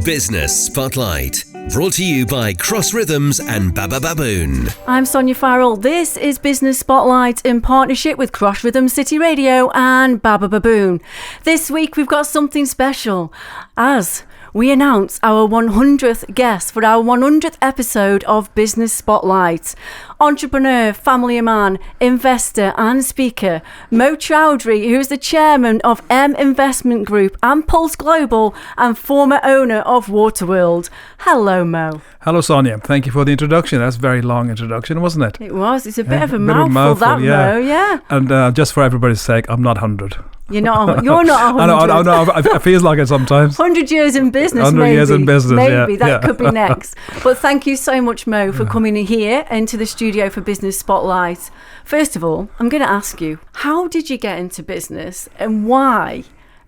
Business Spotlight, brought to you by Cross Rhythms and Baba Baboon. I'm Sonya Farrell. This is Business Spotlight in partnership with Cross Rhythms City Radio and Baba Baboon. This week we've got something special as we announce our 100th guest for our 100th episode of Business Spotlight. Entrepreneur, family man, investor and speaker, Mo Chaudry, who is the chairman of M Investment Group and Pulse Global and former owner of Waterworld. Hello, Mo. Hello, Sonia. Thank you for the introduction. That's a very long introduction, wasn't it? It was. It's a bit of a mouthful, yeah. Mo, yeah. And just for everybody's sake, I'm not 100. You're not 100. I know. It feels like it sometimes. 100 years in business, 100 maybe. years in business, maybe. yeah. That could be next. But thank you so much, Mo, for coming in here into the studio for Business Spotlight. First of all, I'm going to ask you, how did you get into business and why?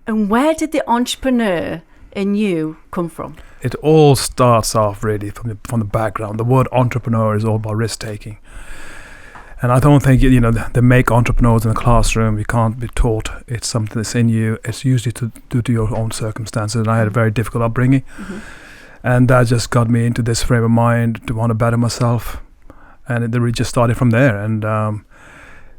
And where did the entrepreneur in you come from? It all starts off really from the background. The word entrepreneur is all about risk-taking. And I don't think, they make entrepreneurs in the classroom. You can't be taught. It's something that's in you. It's usually due to your own circumstances. And I had a very difficult upbringing. Mm-hmm. And that just got me into this frame of mind to want to better myself. And it really just started from there. And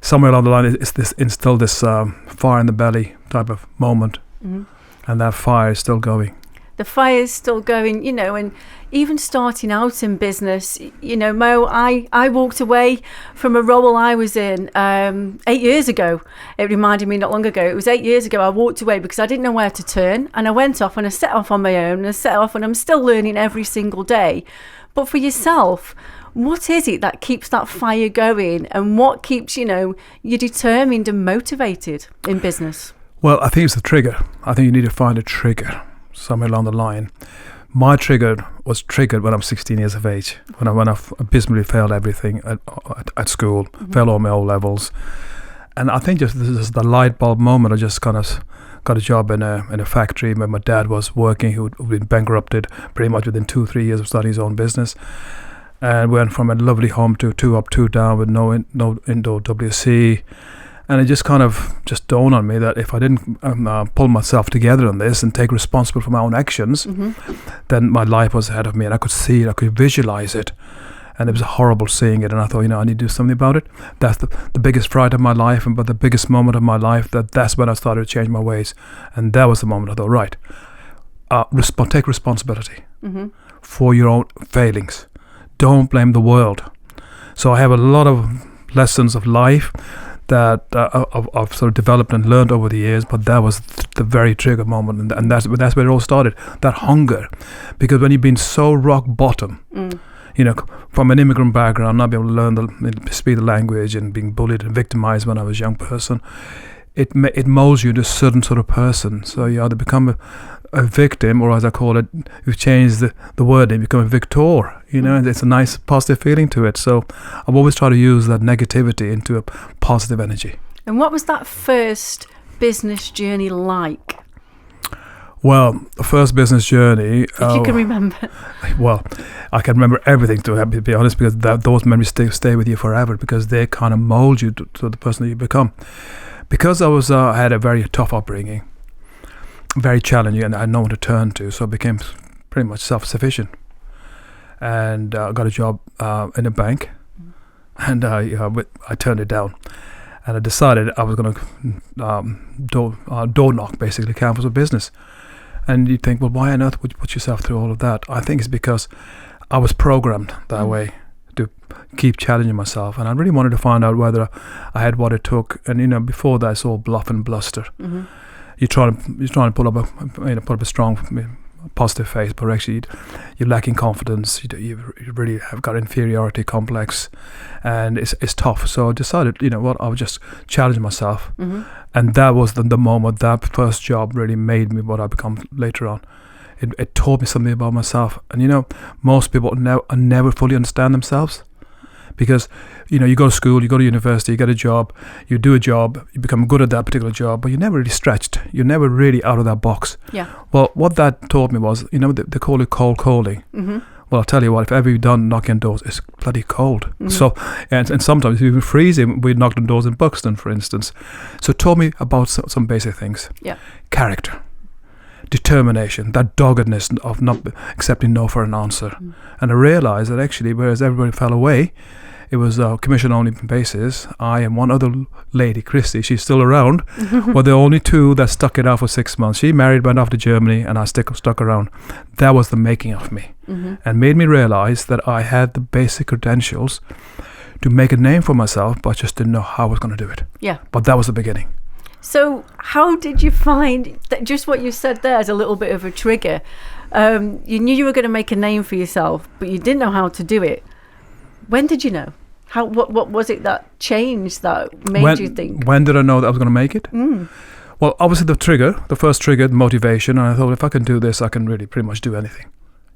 somewhere along the line, it's this instilled this fire in the belly type of moment. Mm-hmm. And that fire is still going. The fire's still going, and even starting out in business, Mo, I walked away from a role I was in 8 years ago. It reminded me not long ago. It was 8 years ago I walked away because I didn't know where to turn. And I went off and I set off on my own and I set off and I'm still learning every single day. But for yourself, what is it that keeps that fire going and what keeps, you determined and motivated in business? Well, I think it's the trigger. I think you need to find a trigger somewhere along the line. My trigger was triggered when I'm 16 years of age, when I abysmally failed everything at school, mm-hmm. failed all my O levels. And I think this is the light bulb moment. I just kind of got a job in a factory where my dad was working, who had been bankrupted pretty much within 2-3 years of starting his own business. And went from a lovely home to 2 up, 2 down with no indoor WC. And it just kind of dawned on me that if I didn't pull myself together on this and take responsibility for my own actions, mm-hmm. then my life was ahead of me and I could see it, I could visualize it. And it was horrible seeing it. And I thought, I need to do something about it. That's the biggest fright of my life, but the biggest moment of my life, that's when I started to change my ways. And that was the moment I thought, right, take responsibility mm-hmm. for your own failings. Don't blame the world. So I have a lot of lessons of life that I've sort of developed and learned over the years, but that was the very trigger moment, and that's where it all started. That hunger, because when you've been so rock bottom, from an immigrant background, not being able to learn speak the language and being bullied and victimized when I was a young person, it molds you into a certain sort of person. So you either become a victim, or as I call it, you've changed the word and become a victor. And it's a nice positive feeling to it. So I've always tried to use that negativity into a positive energy. And what was that first business journey like? Well, the first business journey... If you can remember. Well, I can remember everything, to be honest, because those memories stay with you forever, because they kind of mold you to the person that you become. Because I had a very tough upbringing, very challenging, and I had no one to turn to, so I became pretty much self-sufficient. And I got a job in a bank, and I turned it down. And I decided I was going to door knock, basically, canvas of business. And you think, well, why on earth would you put yourself through all of that? I think it's because I was programmed that way to keep challenging myself. And I really wanted to find out whether I had what it took. And, before that, it's all bluff and bluster. Mm-hmm. You're trying to put up a strong, positive face, but actually you're lacking confidence. You really have got inferiority complex, and it's tough. So I decided, I would just challenge myself, mm-hmm. and that was the moment. That first job really made me what I become later on. It taught me something about myself, and most people never fully understand themselves. Because, you go to school, you go to university, you get a job, you do a job, you become good at that particular job, but you're never really stretched. You're never really out of that box. Yeah. Well, what that taught me was, they call it cold calling. Mm-hmm. Well, I'll tell you what, if ever you've done knocking on doors, it's bloody cold. Mm-hmm. So, and sometimes even freezing. We knocked on doors in Buxton, for instance. So it taught me about some basic things. Yeah. Character. determination, that doggedness of not accepting no for an answer. And I realized that actually, whereas everybody fell away, it was a commission-only basis. I and one other lady, Christy, she's still around, were the only two that stuck it out for 6 months. She married, went off to Germany, and I stuck around. That was the making of me, and made me realize that I had the basic credentials to make a name for myself, but just didn't know how I was going to do it. Yeah. But that was the beginning. So how did you find that? Just what you said there is a little bit of a trigger. You knew you were going to make a name for yourself, but you didn't know how to do it. When did you know? What was it that changed, that made you think? When did I know that I was going to make it? Well, obviously the first trigger, motivation, and I thought if I can do this, I can really pretty much do anything.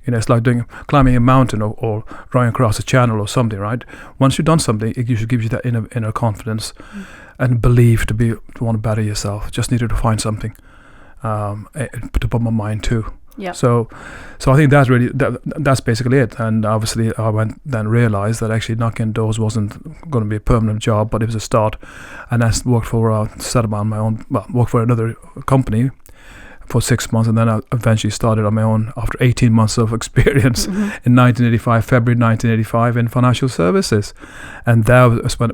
You know, it's like climbing a mountain or rowing across a channel or something, right? Once you've done something, it usually gives you that inner confidence and belief to want to better yourself. Just needed to find something to put my mind to. Yeah. So I think that's basically it. And obviously, I went then realized that actually knocking doors wasn't going to be a permanent job, but it was a start. And I worked set up on my own. Well, worked for another company for 6 months, and then I eventually started on my own after 18 months of experience in February 1985 in financial services. And that was when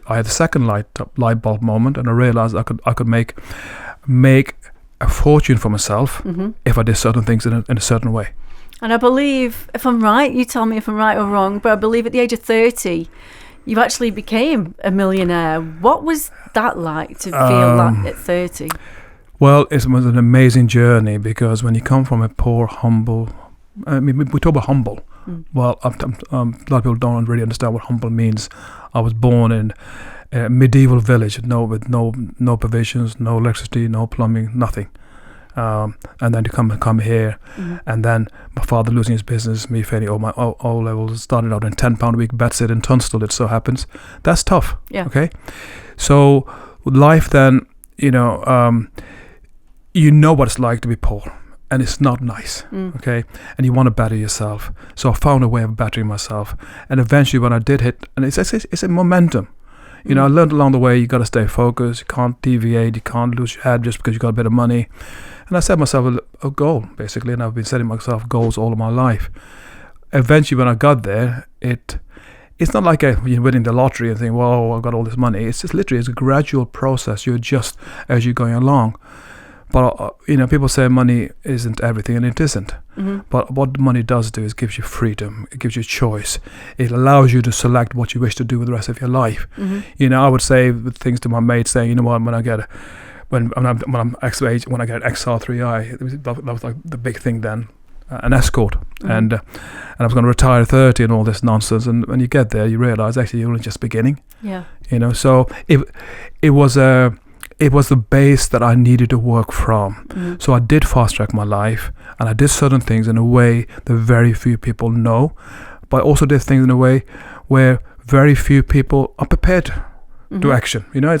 I had a second light bulb moment, and I realized I could make a fortune for myself if I did certain things in a certain way. And I believe, if I'm right, you tell me if I'm right or wrong, but I believe at the age of 30, you actually became a millionaire. What was that like to feel that at 30? Well, it was an amazing journey, because when you come from a poor, humble, I mean, we talk about humble. Well, a lot of people don't really understand what humble means. I was born in a medieval village with no provisions, no electricity, no plumbing, nothing. And then to come here, and then my father losing his business, me failing all my O levels, started out in £10 a week bedsit in Tunstall, it so happens. That's tough. Yeah. Okay. So life then, you know what it's like to be poor, and it's not nice. Okay. And you want to better yourself. So I found a way of bettering myself, and eventually when I did hit, and it's a momentum. You know, I learned along the way, you got to stay focused. You can't deviate. You can't lose your head just because you got a bit of money. And I set myself a goal, basically, and I've been setting myself goals all of my life. Eventually, when I got there, it's not like you're winning the lottery and think, "Whoa, I've got all this money." It's just literally it's a gradual process. You adjust as you're going along. But people say money isn't everything, and it isn't. But what money does do is gives you freedom. It gives you choice. It allows you to select what you wish to do with the rest of your life. You know, I would say things to my mates, saying, you know what, when I'm X-age, when I get an XR3i, that was like the big thing then, an escort, and I was going to retire at 30 and all this nonsense. And when you get there, you realize actually you're only just beginning. Yeah. You know, so it was the base that I needed to work from. So I did fast track my life, and I did certain things in a way that very few people know, but I also did things in a way where very few people are prepared to action. You know,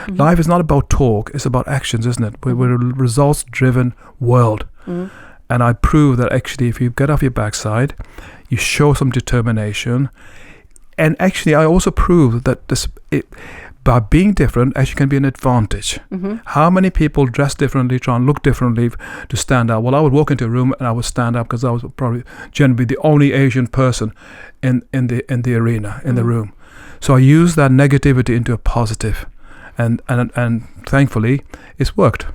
life is not about talk, it's about actions, isn't it? We're a results-driven world. And I proved that actually if you get off your backside, you show some determination, and actually I also proved that by being different actually can be an advantage. How many people dress differently, try and look differently to stand out? Well, I would walk into a room and I would stand up because I was probably generally the only Asian person in the arena, in the room. So I used that negativity into a positive, and thankfully it's worked.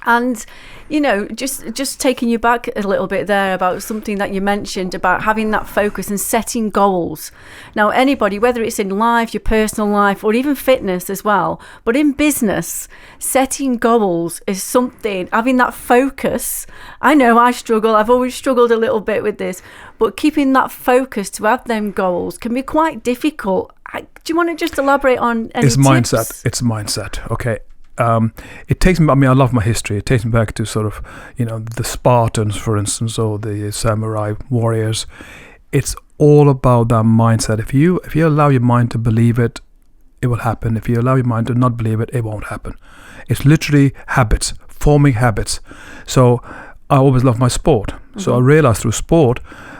And, you know, just taking you back a little bit there about something that you mentioned about having that focus and setting goals. Now, anybody, whether it's in life, your personal life, or even fitness as well, but in business, setting goals is something, having that focus. I know I've always struggled a little bit with this, but keeping that focus to have them goals can be quite difficult. Do you want to just elaborate on any tips? It's mindset, okay. It takes me, I mean, I love my history. It takes me back to sort of, you know, the Spartans, for instance, or the samurai warriors. It's all about that mindset. If you allow your mind to believe it, it will happen. If you allow your mind to not believe it, it won't happen. It's literally habits, forming habits. So I always love my sport. So I realized through sport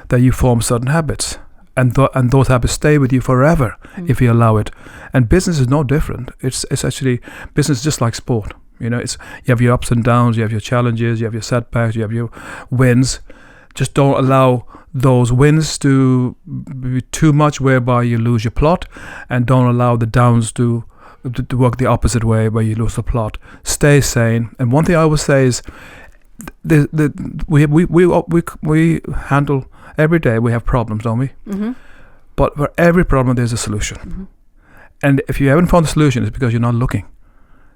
that you form certain habits. And those habits stay with you forever if you allow it. And business is no different. It's actually business is just like sport. It's you have your ups and downs, you have your challenges, you have your setbacks, you have your wins. Just don't allow those wins to be too much whereby you lose your plot, and don't allow the downs to work the opposite way where you lose the plot. Stay sane. And one thing I always say is we handle every day. We have problems, don't we? Mm-hmm. But for every problem there's a solution. Mm-hmm. And if you haven't found the solution, it's because you're not looking.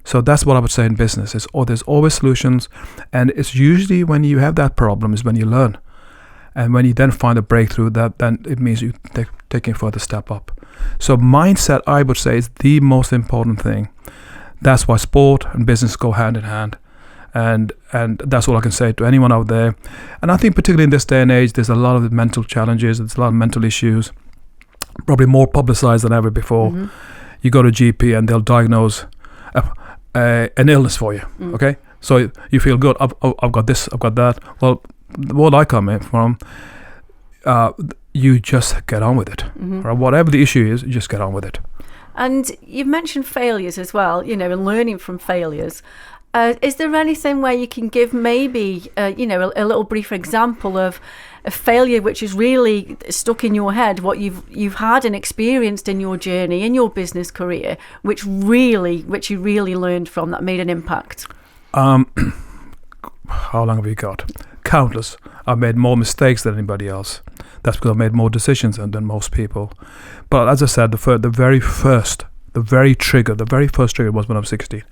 So that's what I would say in business. There's always solutions, and it's usually when you have that problem is when you learn. And when you then find a breakthrough, then it means you taking a further step up. So mindset, I would say, is the most important thing. That's why sport and business go hand in hand. And that's all I can say to anyone out there. And I think particularly in this day and age, there's a lot of mental challenges. There's a lot of mental issues, probably more publicized than ever before. Mm-hmm. You go to GP and they'll diagnose an illness for you. Okay, so you feel good. I've got this. I've got that. Well, what I come in from, you just get on with it. Or whatever the issue is, you just get on with it. And you've mentioned failures as well, and learning from failures. Is there anything where you can give maybe, a little brief example of a failure which is really stuck in your head, what you've had and experienced in your journey, in your business career, which you really learned from, that made an impact? How long have you got? Countless. I've made more mistakes than anybody else. That's because I've made more decisions than most people. But as I said, the very first trigger was when I was 16.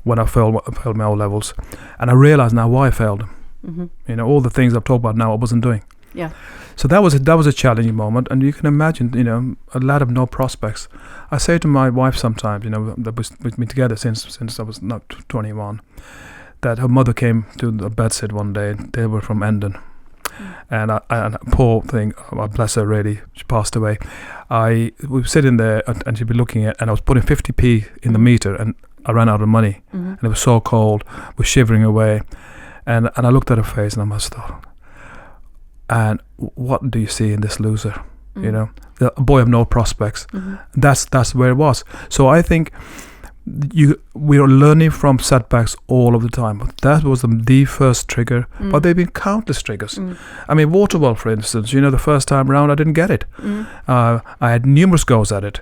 When I failed my O levels, and I realized now why I failed them. Mm-hmm. All the things I've talked about now I wasn't doing. Yeah. So that was a challenging moment, and you can imagine, a lad of no prospects. I say to my wife sometimes, that we've been together since I was not 21, that her mother came to the bedsit one day. They were from Endon. And poor thing, bless her, really, she passed away. We were sitting there, and she'd be looking at, and I was putting 50p in the meter, and I ran out of money, and it was so cold, we're shivering away, and I looked at her face, and I must have thought, and what do you see in this loser? The boy of no prospects. That's where it was. So I think we are learning from setbacks all of the time. But that was the first trigger, but there have been countless triggers. I mean, water well, for instance, the first time round I didn't get it. I had numerous goes at it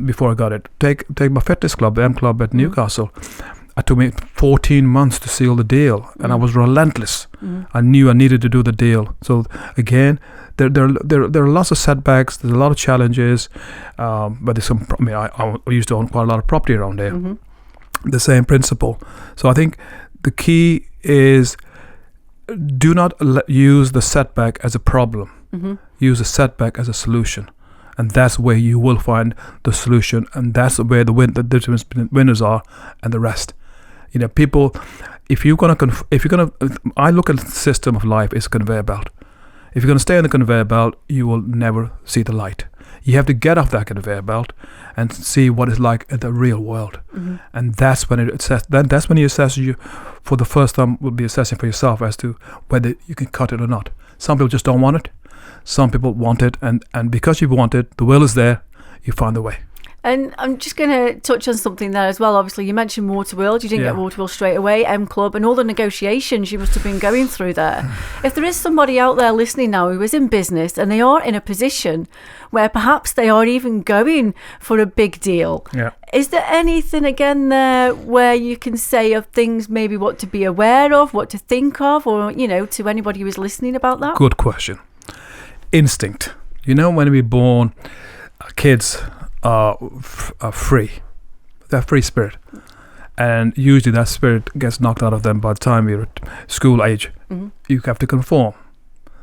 before I got it. Take my fitness club, the M Club at Newcastle. It took me 14 months to seal the deal, and I was relentless. I knew I needed to do the deal. So again, there are lots of setbacks. There's a lot of challenges, but there's some. I used to own quite a lot of property around there. The same principle. So I think the key is do not use the setback as a problem. Use the setback as a solution. And that's where you will find the solution, and that's where the difference between winners are and the rest. People, I look at the system of life as a conveyor belt. If you're going to stay on the conveyor belt, you will never see the light. You have to get off that conveyor belt and see what it's like in the real world. And that's when that's when you assess, you for the first time will be assessing for yourself as to whether you can cut it or not. Some people just don't want it. Some people want it, and because you want it, the will is there, you find the way. And I'm just going to touch on something there as well. Obviously, you mentioned Waterworld. You didn't get Waterworld straight away, M Club, and all the negotiations you must have been going through there. If there is somebody out there listening now who is in business and they are in a position where perhaps they are even going for a big deal, is there anything again there where you can say of things maybe what to be aware of, what to think of, or, to anybody who is listening about that? Good question. Instinct. When we're born, kids are free. They're free spirit, and usually that spirit gets knocked out of them by the time you're at school age. You have to conform.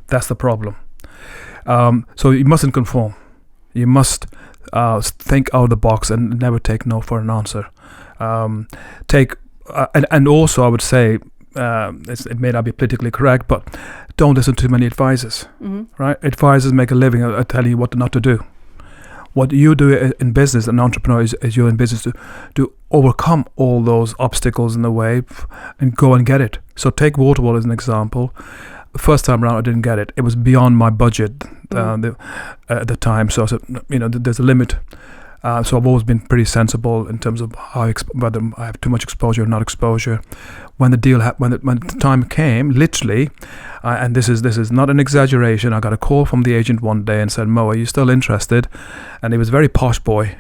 That's the problem. So you mustn't conform. You must think out of the box and never take no for an answer. And also I would say, it may not be politically correct, but don't listen to too many advisors. Right? Advisors make a living telling you what not to do. What you do in business, an entrepreneur, is you're in business to overcome all those obstacles in the way and go and get it. So take Waterwall as an example. The first time around, I didn't get it. It was beyond my budget at the time. So I said, there's a limit. So I've always been pretty sensible in terms of whether I have too much exposure or not exposure. When the deal when the time came, literally, and this is not an exaggeration, I got a call from the agent one day and said, "Mo, are you still interested?" And he was a very posh boy,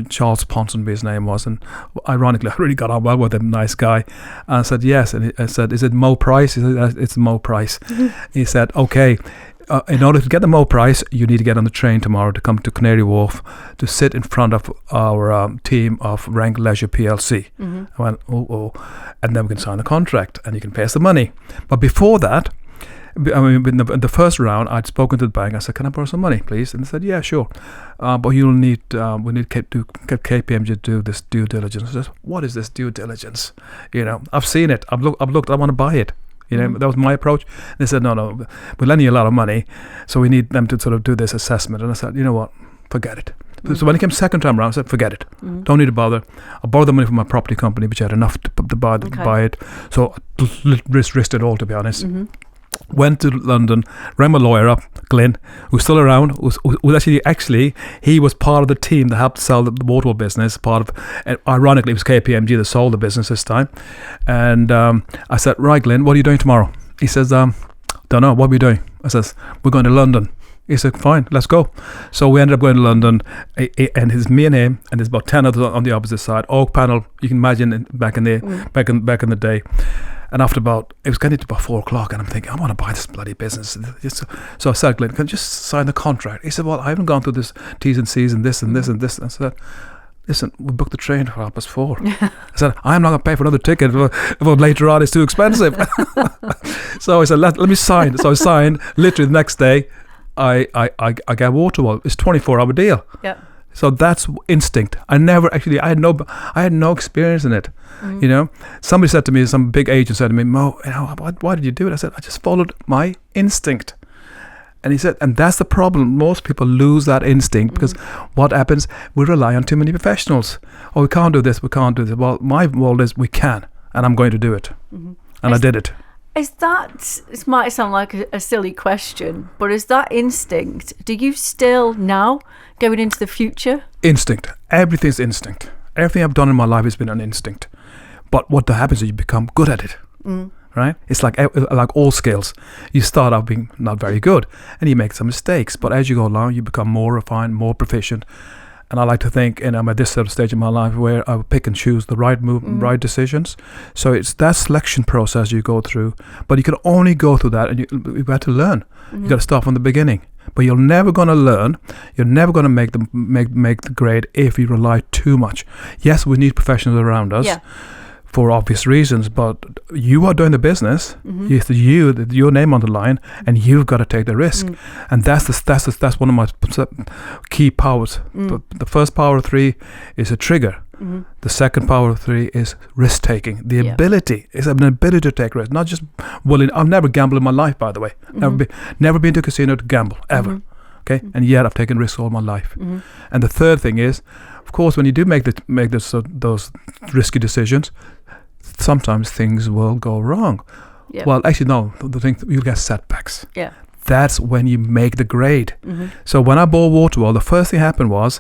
Charles Ponsonby his name was, and ironically I really got on well with him, nice guy. And I said yes, and I said, "Is it Mo Price?" He said, "It's Mo Price." He said, "Okay. In order to get the Mo Price, you need to get on the train tomorrow to come to Canary Wharf to sit in front of our team of Rank Leisure PLC." I went, oh, and then we can sign the contract and you can pay us the money. But before that, I mean, in the first round, I'd spoken to the bank. I said, "Can I borrow some money, please?" And they said, "Yeah, sure. But you'll need, we need get KPMG to do this due diligence." I said, "What is this due diligence? I've seen it. I've looked. I want to buy it." That was my approach. They said, no, we're lending you a lot of money, so we need them to sort of do this assessment. And I said, you know what, forget it. So when it came second time around, I said, forget it. Don't need to bother. I borrowed the money from my property company, which had enough to buy it. So I risked it all, to be honest. Went to London, rang my lawyer up, Glyn, who's still around, who's actually he was part of the team that helped sell the Waterwell business. Ironically, it was KPMG that sold the business this time. And I said, "Right, Glyn, what are you doing tomorrow?" He says, "Don't know, what are we doing?" I says, "We're going to London." He said, "Fine, let's go." So we ended up going to London, and it's me and him, and there's about 10 others on the opposite side. Oak panel, you can imagine back in the day. And after it was getting to about 4:00, and I'm thinking, I want to buy this bloody business. So I said, "Glenn, can you just sign the contract?" He said, "Well, I haven't gone through this T's and C's and this and this and this." And I said, "Listen, we booked the train for 4:30. I said, "I'm not going to pay for another ticket if later on it's too expensive." So I said, let me sign. So I signed. Literally the next day, I got Waterwell. It's a 24-hour deal. Yeah. So that's instinct. I had no experience in it. Somebody said to me, some big agent said to me, "Mo, why did you do it?" I said, "I just followed my instinct." And he said, and that's the problem. Most people lose that instinct because what happens? We rely on too many professionals. "Oh, we can't do this. We can't do this." Well, my world is we can, and I'm going to do it. And I did it. It might sound like a silly question, but is that instinct, do you still now, going into the future? Instinct. Everything's instinct. Everything I've done in my life has been an instinct. But what happens is you become good at it. Right? It's like all skills. You start out being not very good and you make some mistakes. But as you go along, you become more refined, more proficient. And I like to think, and I'm at this sort of stage in my life where I pick and choose the right move, right decisions. So it's that selection process you go through. But you can only go through that, and you've got to learn. You got to start from the beginning. But you're never going to learn. You're never going to make the grade if you rely too much. Yes, we need professionals around us. Yeah. For obvious reasons, but you are doing the business. It's your name on the line, and you've got to take the risk. And that's one of my key powers. The first power of 3 is a trigger. The second power of 3 is risk taking. The ability is an ability to take risks, not just willing. I've never gambled in my life, by the way. Never been to a casino to gamble ever. Okay, and yet I've taken risks all my life. And the third thing is, of course, when you do make those risky decisions, sometimes things will go wrong. Yep. Well, actually, no. The thing, you'll get setbacks. Yeah. That's when you make the grade. So when I bought Waterwell, the first thing happened was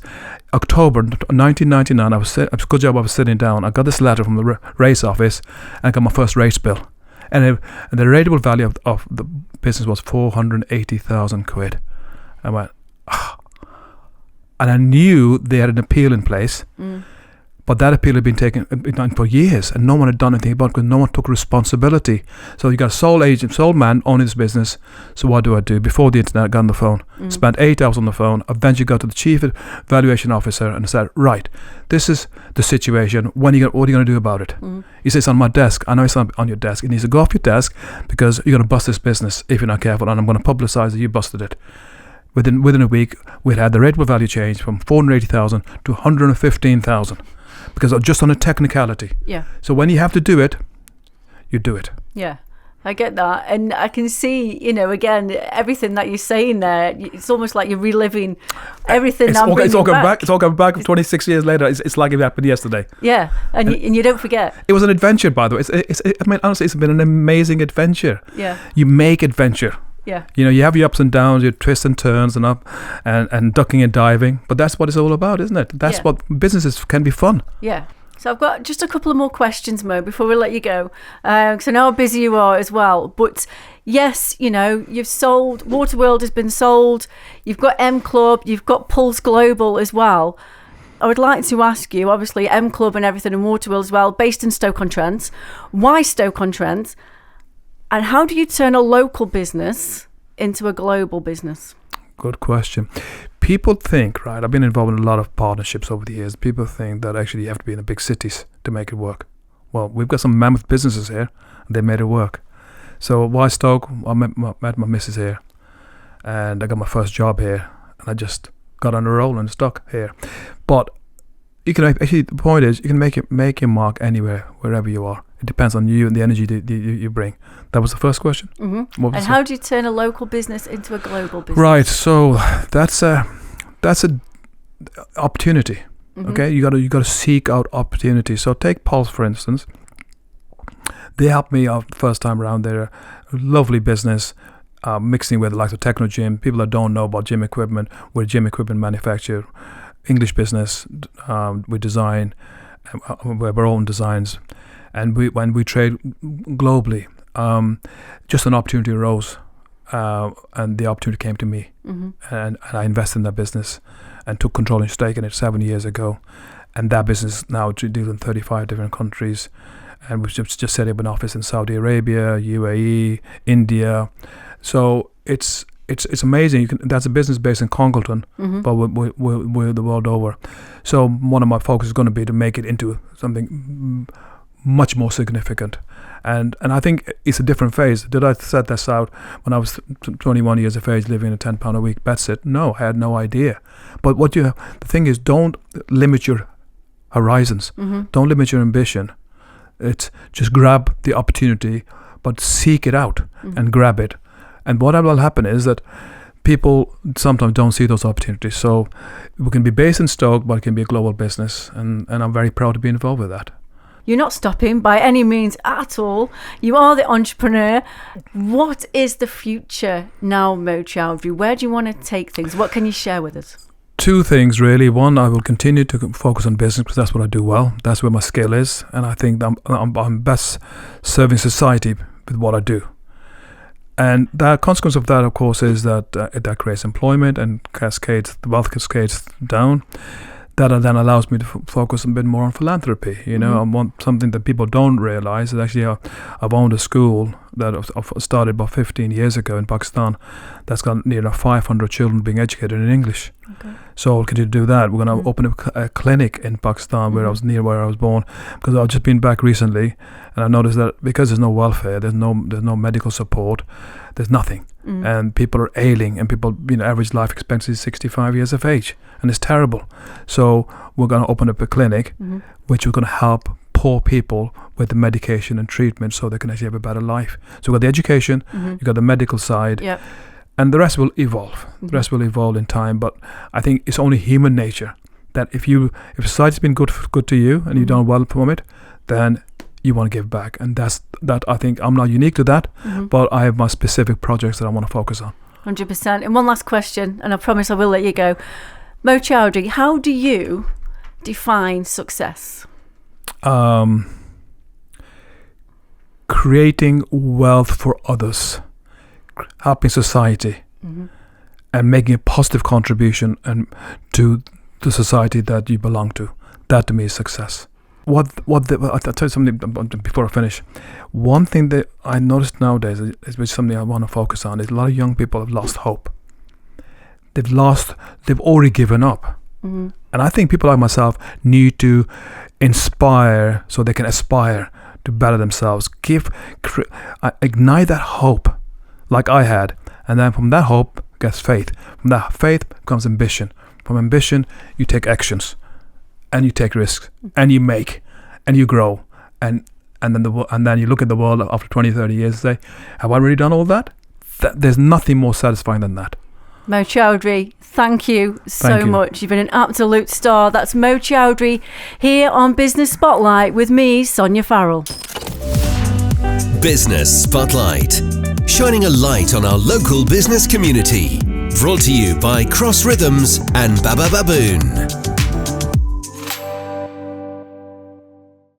October 1999. It's a good job I was sitting down. I got this letter from the race office, and I got my first race bill. And the rateable value of the business was 480,000 quid. I went, and I knew they had an appeal in place. But that appeal had been done for years, and no one had done anything about it because no one took responsibility. So you got a sole man owning this business. So what do I do? Before the internet, I got on the phone, spent 8 hours on the phone, eventually got to the chief valuation officer and said, "Right, this is the situation. What are you going to do about it?" He says, "On my desk." I know it's on your desk. It needs to go off your desk because you're going to bust this business if you're not careful, and I'm going to publicise that you busted it. Within a week, we'd had the rateable value change from 480,000 to 115,000. Because just on a technicality. Yeah. So when you have to do it, you do it. Yeah, I get that. And I can see, again, everything that you're saying there, it's almost like you're reliving everything. It's all coming back 26 years later. It's like it happened yesterday. Yeah, and you don't forget. It was an adventure, by the way. Honestly, it's been an amazing adventure. Yeah. You make adventure. Yeah. You know, you have your ups and downs, your twists and turns and up and ducking and diving, but that's what it's all about, isn't it? That's what businesses can be fun. Yeah. So I've got just a couple of more questions, Mo, before we let you go, because I know how busy you are as well. But yes, you know, you've sold, Waterworld has been sold, you've got M Club, you've got Pulse Global as well. I would like to ask you, obviously, M Club and everything, and Waterworld as well, based in Stoke-on-Trent. Why Stoke-on-Trent? And how do you turn a local business into a global business? Good question. People think, right, I've been involved in a lot of partnerships over the years. People think that actually you have to be in the big cities to make it work. Well, we've got some mammoth businesses here, and they made it work. So why Stoke? I met my missus here, and I got my first job here, and I just got on a roll and stuck here. But you can actually, the point is, you can make your mark anywhere, wherever you are. It depends on you and the energy that you bring. That was the first question. Mm-hmm. And how do you turn a local business into a global business? Right. So that's a opportunity. Mm-hmm. Okay. You got to seek out opportunity. So take Pulse, for instance. They helped me out the first time around. They're a lovely business, mixing with the likes of Techno Gym. People that don't know about gym equipment, we're a gym equipment manufacturer. English business. We design. We have our own designs. And when we trade globally, just an opportunity arose, and the opportunity came to me, and I invested in that business and took controlling stake in it 7 years ago, and that business now deals in 35 different countries, and we've just set up an office in Saudi Arabia, UAE, India, so it's amazing. That's a business based in Congleton, but we're the world over. So one of my focus is going to be to make it into something much more significant, and I think it's a different phase. Did I set this out when I was 21 years of age, living in a £10 a week bedsit? No, I had no idea. But the thing is, don't limit your horizons. Don't limit your ambition. It's just grab the opportunity, but seek it out and grab it. And what will happen is that people sometimes don't see those opportunities. So we can be based in Stoke, but it can be a global business, and I'm very proud to be involved with that. You're not stopping by any means at all. You are the entrepreneur. What is the future now, Mo Chaudry? Where do you want to take things? What can you share with us? Two things, really. One, I will continue to focus on business because that's what I do well. That's where my skill is. And I think I'm best serving society with what I do. And the consequence of that, of course, is that that creates employment and the wealth cascades down. That then allows me to focus a bit more on philanthropy. You know, I want something that people don't realize. Is actually I've owned a school that I've started about 15 years ago in Pakistan. That's got near 500 children being educated in English. Okay. So I'll continue to do that. We're going to open a clinic in Pakistan where I was near where I was born, because I've just been back recently, and I noticed that because there's no welfare, there's no medical support, there's nothing, and people are ailing, and people, average life expectancy is 65 years of age, and it's terrible. So we're going to open up a clinic, which we're going to help poor people with the medication and treatment, so they can actually have a better life. So we've got the education, you've got the medical side, and the rest will evolve. The rest will evolve in time. But I think it's only human nature that if society's been good to you and you've done well from it, then you want to give back. And that I think I'm not unique to that, but I have my specific projects that I want to focus on. 100%. And one last question, and I promise I will let you go. Mo Chaudry, how do you define success? Creating wealth for others, helping society, and making a positive contribution to the society that you belong to. That to me is success. I'll tell you something before I finish. One thing that I noticed nowadays is which something I want to focus on is a lot of young people have lost hope. They've already given up. And I think people like myself need to inspire so they can aspire to better themselves. Ignite that hope like I had. And then from that hope gets faith. From that faith comes ambition. From ambition, you take actions. And you take risks. And you make. And you grow. And then you look at the world after 20, 30 years and say, have I really done all that? There's nothing more satisfying than that. Mo Chaudry, thank you so much. You've been an absolute star. That's Mo Chaudry here on Business Spotlight with me, Sonya Farrell. Business Spotlight. shining a light on our local business community. Brought to you by Cross Rhythms and Baba Baboon.